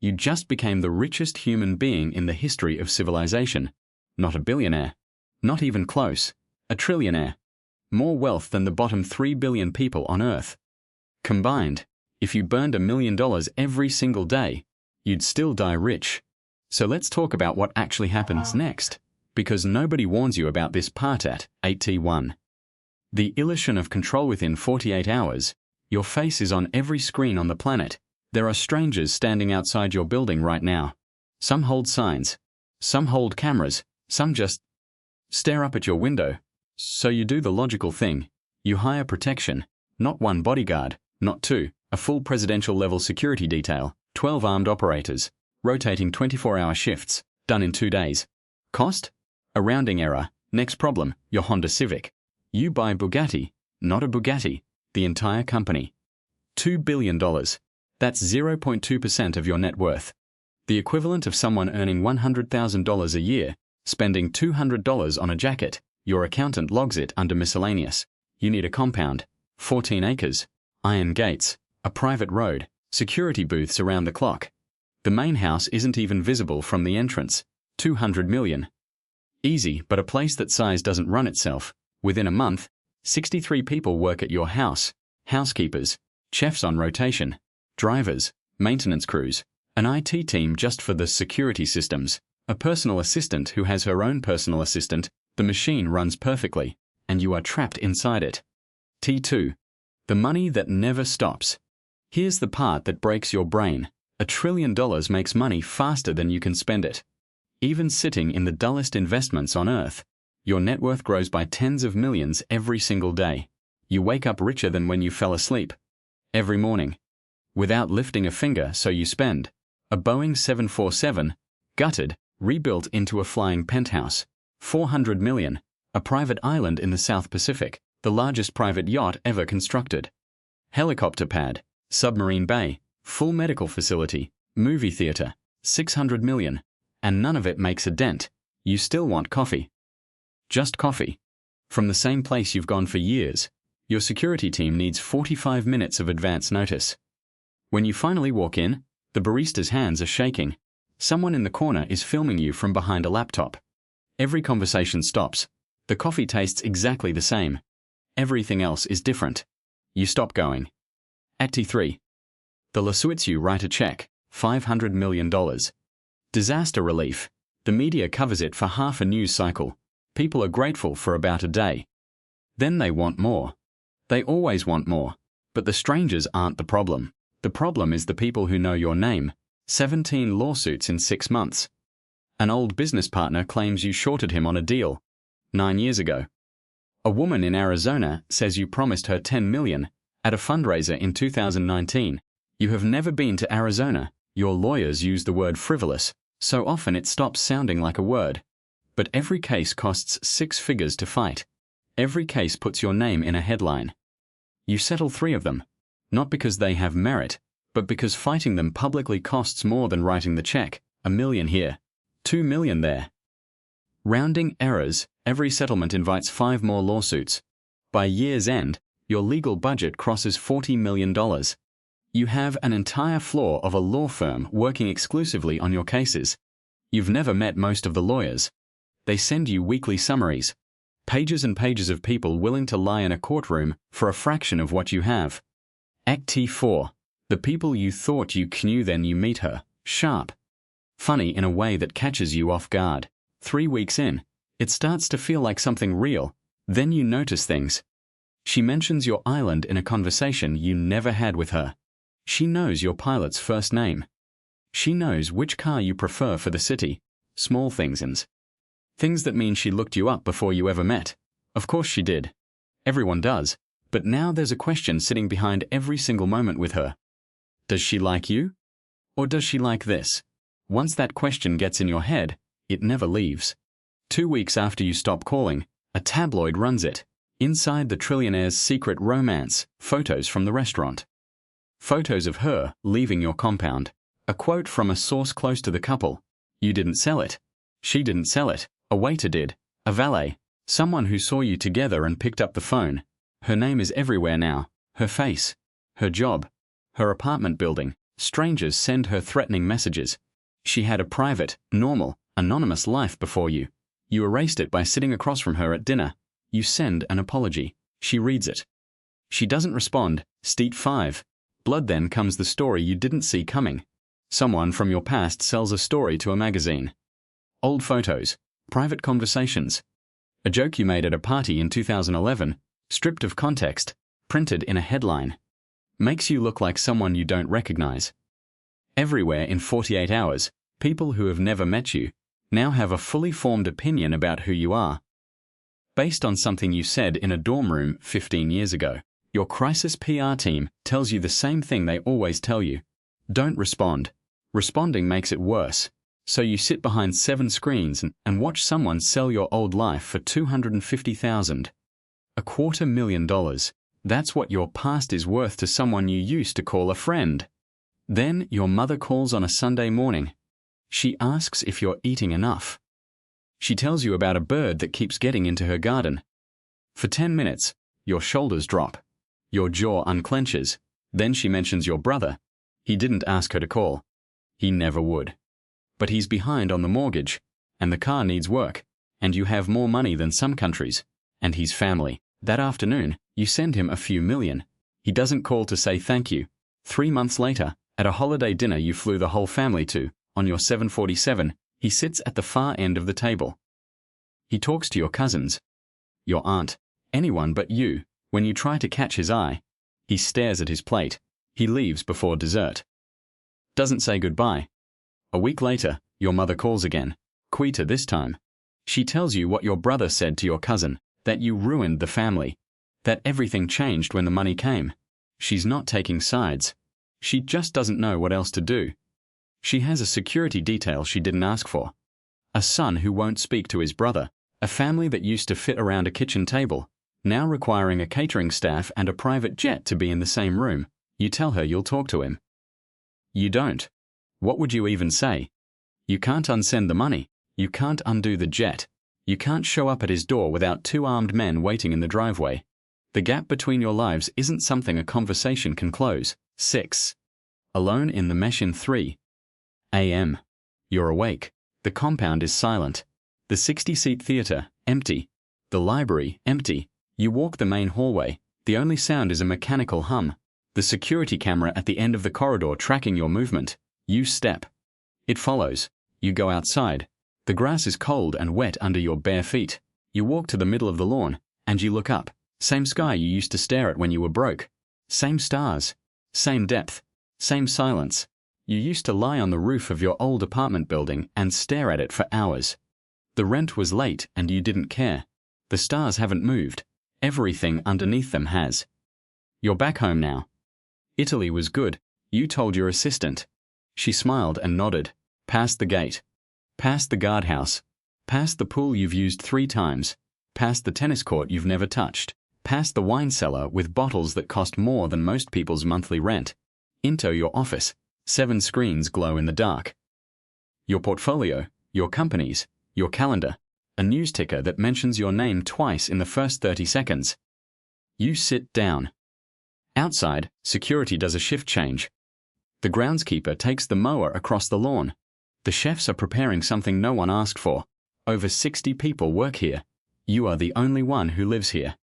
You just became the richest human being in the history of civilization. Not a billionaire. Not even close. A trillionaire. More wealth than the bottom 3 billion people on Earth. Combined, if you burned $1 million every single day, you'd still die rich. So let's talk about what actually happens next, because nobody warns you about this part at 8T1. The illusion of control within 48 hours. Your face is on every screen on the planet. There are strangers standing outside your building right now. Some hold signs. Some hold cameras. Some just stare up at your window. So you do the logical thing. You hire protection. Not one bodyguard, not two, a full presidential level security detail, 12 armed operators, rotating 24-hour shifts, done in 2 days. Cost? A rounding error. Next problem, your Honda Civic. You buy Bugatti, not a Bugatti, the entire company. $2 billion. That's 0.2% of your net worth. The equivalent of someone earning $100,000 a year, spending $200 on a jacket. Your accountant logs it under miscellaneous. You need a compound, 14 acres, iron gates, a private road, security booths around the clock. The main house isn't even visible from the entrance. 200 million. Easy, but a place that size doesn't run itself. Within a month, 63 people work at your house. Housekeepers, chefs on rotation, drivers, maintenance crews, an IT team just for the security systems, a personal assistant who has her own personal assistant. The machine runs perfectly, and you are trapped inside it. T2. The money that never stops. Here's the part that breaks your brain. $1 trillion makes money faster than you can spend it. Even sitting in the dullest investments on Earth, your net worth grows by tens of millions every single day. You wake up richer than when you fell asleep. Every morning. Without lifting a finger, so you spend. A Boeing 747, gutted, rebuilt into a flying penthouse. 400 million, a private island in the South Pacific, the largest private yacht ever constructed. Helicopter pad, submarine bay, full medical facility, movie theater, 600 million, and none of it makes a dent. You still want coffee. Just coffee. From the same place you've gone for years. Your security team needs 45 minutes of advance notice. When you finally walk in, the barista's hands are shaking. Someone in the corner is filming you from behind a laptop. Every conversation stops. The coffee tastes exactly the same. Everything else is different. You stop going. Act 3. The Lasuitsu write a check, $500 million. Disaster relief. The media covers it for half a news cycle. People are grateful for about a day. Then they want more. They always want more. But the strangers aren't the problem. The problem is the people who know your name. 17 lawsuits in 6 months. An old business partner claims you shorted him on a deal 9 years ago. A woman in Arizona says you promised her $10 million at a fundraiser in 2019. You have never been to Arizona. Your lawyers use the word frivolous, so often it stops sounding like a word. But every case costs 6 figures to fight. Every case puts your name in a headline. You settle 3 of them, not because they have merit, but because fighting them publicly costs more than writing the check. $1 million here. 2 million there. Rounding errors, every settlement invites 5 more lawsuits. By year's end, your legal budget crosses $40 million. You have an entire floor of a law firm working exclusively on your cases. You've never met most of the lawyers. They send you weekly summaries. Pages and pages of people willing to lie in a courtroom for a fraction of what you have. Act T4. The people you thought you knew, then you meet her. Sharp. Funny in a way that catches you off guard. 3 weeks in, it starts to feel like something real. Then you notice things. She mentions your island in a conversation you never had with her. She knows your pilot's first name. She knows which car you prefer for the city. Small things. Things that mean she looked you up before you ever met. Of course she did. Everyone does. But now there's a question sitting behind every single moment with her. Does she like you? Or does she like this? Once that question gets in your head, it never leaves. 2 weeks after you stop calling, a tabloid runs it. Inside the Trillionaire's secret romance, photos from the restaurant. Photos of her leaving your compound. A quote from a source close to the couple. You didn't sell it. She didn't sell it. A waiter did. A valet. Someone who saw you together and picked up the phone. Her name is everywhere now. Her face. Her job. Her apartment building. Strangers send her threatening messages. She had a private, normal, anonymous life before you. You erased it by sitting across from her at dinner. You send an apology. She reads it. She doesn't respond. State 5. Blood. Then comes the story you didn't see coming. Someone from your past sells a story to a magazine. Old photos. Private conversations. A joke you made at a party in 2011, stripped of context, printed in a headline. Makes you look like someone you don't recognize. Everywhere in 48 hours, people who have never met you now have a fully formed opinion about who you are. Based on something you said in a dorm room 15 years ago, your crisis PR team tells you the same thing they always tell you. Don't respond. Responding makes it worse. So you sit behind 7 screens and watch someone sell your old life for $250,000. $250,000. That's what your past is worth to someone you used to call a friend. Then your mother calls on a Sunday morning. She asks if you're eating enough. She tells you about a bird that keeps getting into her garden. For 10 minutes, your shoulders drop. Your jaw unclenches. Then she mentions your brother. He didn't ask her to call. He never would. But he's behind on the mortgage, and the car needs work, and you have more money than some countries, and he's family. That afternoon, you send him a few million. He doesn't call to say thank you. 3 months later, at a holiday dinner you flew the whole family to, on your 747, he sits at the far end of the table. He talks to your cousins, your aunt, anyone but you. When you try to catch his eye, he stares at his plate. He leaves before dessert. Doesn't say goodbye. A week later, your mother calls again, quieter this time. She tells you what your brother said to your cousin, that you ruined the family, that everything changed when the money came. She's not taking sides. She just doesn't know what else to do. She has a security detail she didn't ask for. A son who won't speak to his brother. A family that used to fit around a kitchen table, now requiring a catering staff and a private jet to be in the same room. You tell her you'll talk to him. You don't. What would you even say? You can't unsend the money. You can't undo the jet. You can't show up at his door without 2 armed men waiting in the driveway. The gap between your lives isn't something a conversation can close. 6. Alone in the mesh in 3 a.m. You're awake. The compound is silent. The 60-seat theater, empty. The library, empty. You walk the main hallway. The only sound is a mechanical hum. The security camera at the end of the corridor tracking your movement. You step. It follows. You go outside. The grass is cold and wet under your bare feet. You walk to the middle of the lawn, and you look up. Same sky you used to stare at when you were broke. Same stars. Same depth. Same silence. You used to lie on the roof of your old apartment building and stare at it for hours. The rent was late and you didn't care. The stars haven't moved. Everything underneath them has. You're back home now. Italy was good. You told your assistant. She smiled and nodded. Past the gate. Past the guardhouse. Past the pool you've used 3 times. Past the tennis court you've never touched. Past the wine cellar with bottles that cost more than most people's monthly rent. Into your office. 7 screens glow in the dark. Your portfolio, your companies, your calendar, a news ticker that mentions your name twice in the first 30 seconds. You sit down. Outside, security does a shift change. The groundskeeper takes the mower across the lawn. The chefs are preparing something no one asked for. Over 60 people work here. You are the only one who lives here.